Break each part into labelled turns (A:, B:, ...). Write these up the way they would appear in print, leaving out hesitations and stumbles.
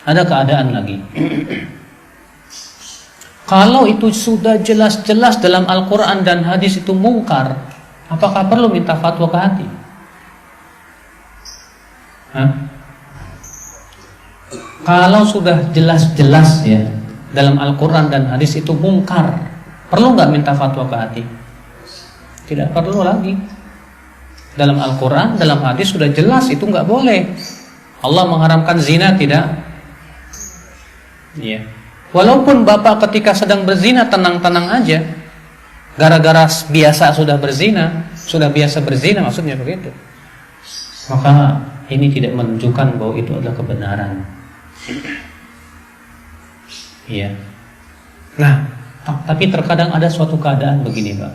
A: Ada keadaan lagi. Kalau itu sudah jelas-jelas dalam Al-Quran dan hadis itu mungkar, apakah perlu minta fatwa ke hati? Kalau sudah jelas-jelas ya dalam Al-Quran dan hadis itu mungkar, perlu nggak minta fatwa ke hati? Tidak perlu lagi. Dalam Al-Quran, dalam hadis sudah jelas itu nggak boleh. Allah mengharamkan zina, tidak? Ya. Walaupun bapak ketika sedang berzina tenang-tenang aja, gara-gara biasa sudah berzina, sudah biasa berzina, maksudnya begitu, maka ini tidak menunjukkan bahwa itu adalah kebenaran. Iya. Nah, tapi terkadang ada suatu keadaan begini, Pak.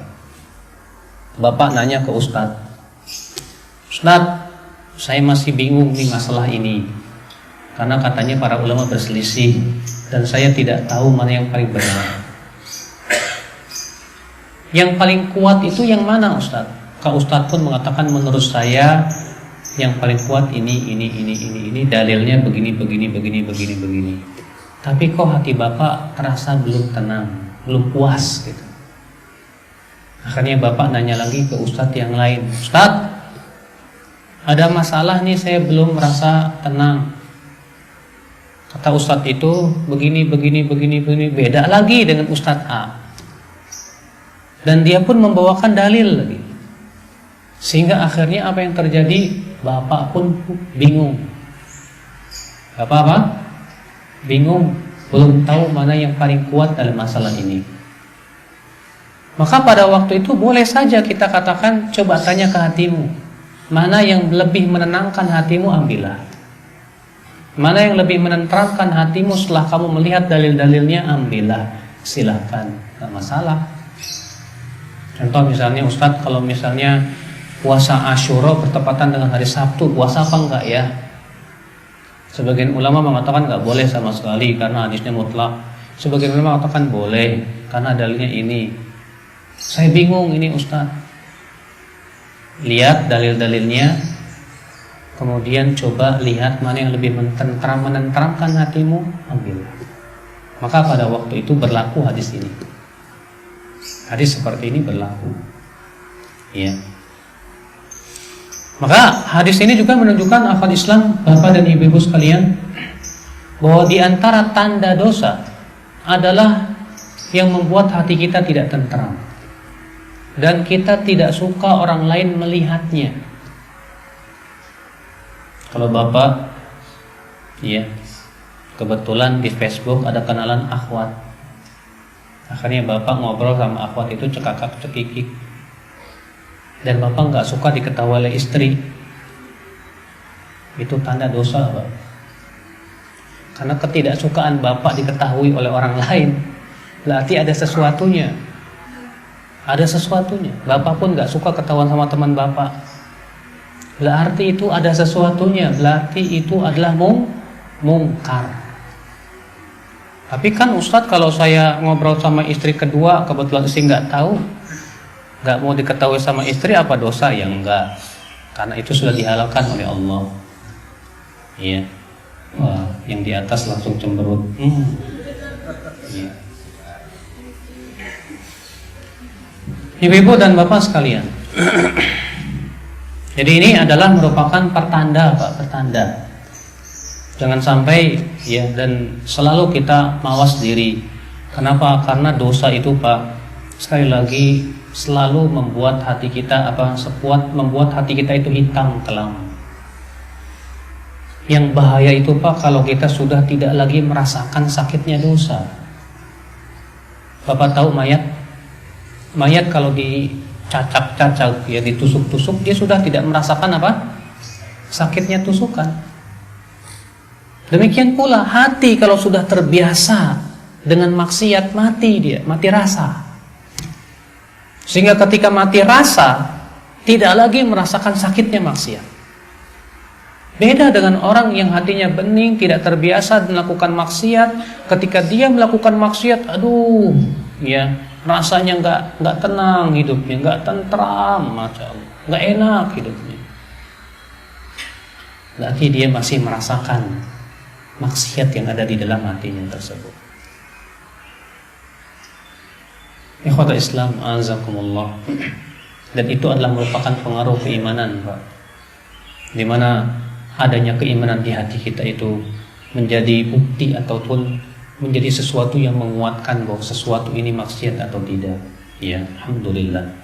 A: Bapak nanya ke Ustadz, Ustadz, saya masih bingung nih masalah ini, karena katanya para ulama berselisih dan saya tidak tahu mana yang paling benar. Yang paling kuat itu yang mana, Ustadz? Kak Ustadz pun mengatakan menurut saya yang paling kuat ini dalilnya begini. Tapi kok hati bapak terasa belum tenang, belum puas gitu. Akhirnya bapak nanya lagi ke Ustadz yang lain, Ustadz, ada masalah nih, saya belum merasa tenang. Kata Ustadz itu begini, beda lagi dengan Ustadz A. Dan dia pun membawakan dalil lagi. Sehingga akhirnya apa yang terjadi? Bapak pun bingung. Apa? Bingung, belum tahu mana yang paling kuat dalam masalah ini. Maka pada waktu itu boleh saja kita katakan, coba tanya ke hatimu, mana yang lebih menenangkan hatimu, ambillah. Mana yang lebih menenteramkan hatimu setelah kamu melihat dalil-dalilnya, ambillah. Silahkan, gak masalah. Contoh misalnya, Ustadz, kalau misalnya puasa Asyura bertepatan dengan hari Sabtu, puasa apa enggak ya? Sebagian ulama mengatakan enggak boleh sama sekali karena hadisnya mutlak. Sebagian ulama mengatakan boleh karena dalilnya ini. Saya bingung ini, Ustadz. Lihat dalil-dalilnya, kemudian coba lihat mana yang lebih menenteramkan hatimu, ambil. Maka pada waktu itu berlaku hadis ini. Hadis seperti ini berlaku. Ya. Maka hadis ini juga menunjukkan akal Islam, Bapak dan Ibu-ibu sekalian, bahwa di antara tanda dosa adalah yang membuat hati kita tidak tentram dan kita tidak suka orang lain melihatnya. Kalau Bapak, ya, kebetulan di Facebook ada kenalan akhwat, akhirnya Bapak ngobrol sama akhwat itu cekakak-cekikik, dan Bapak nggak suka diketahui oleh istri, itu tanda dosa, Pak. Karena ketidaksukaan Bapak diketahui oleh orang lain, berarti ada sesuatunya. Ada sesuatunya. Bapak pun nggak suka ketahuan sama teman Bapak, berarti itu ada sesuatunya. Berarti itu adalah mungkar. Tapi kan Ustadz, kalau saya ngobrol sama istri kedua, kebetulan istri nggak tahu, nggak mau diketahui sama istri, apa dosa? Ya enggak, karena itu sudah dihalalkan oleh Allah. Iya. Wah, yang di atas langsung cemberut. Iya. Ibu-ibu dan bapak sekalian, jadi ini adalah merupakan pertanda, Pak, pertanda. Jangan sampai ya, dan selalu kita mawas diri. Kenapa? Karena dosa itu, Pak, sekali lagi selalu membuat hati kita membuat hati kita itu hitam kelam. Yang bahaya itu, Pak, kalau kita sudah tidak lagi merasakan sakitnya dosa. Bapak tahu mayat kalau dicacak-cacak, ya, ditusuk-tusuk, dia sudah tidak merasakan apa? Sakitnya tusukan. Demikian pula hati kalau sudah terbiasa dengan maksiat, mati rasa. Sehingga ketika mati rasa, tidak lagi merasakan sakitnya maksiat. Beda dengan orang yang hatinya bening, tidak terbiasa melakukan maksiat. Ketika dia melakukan maksiat, aduh, ya, rasanya nggak tenang hidupnya, nggak tentram, Masya Allah, nggak enak hidupnya. Berarti dia masih merasakan maksiat yang ada di dalam hatinya tersebut. Ikhwatul Islam, azakumullah. Dan itu adalah merupakan pengaruh keimanan, Pak. Di mana adanya keimanan di hati kita itu menjadi bukti ataupun menjadi sesuatu yang menguatkan bahwa sesuatu ini maksiat atau tidak. Ya, alhamdulillah.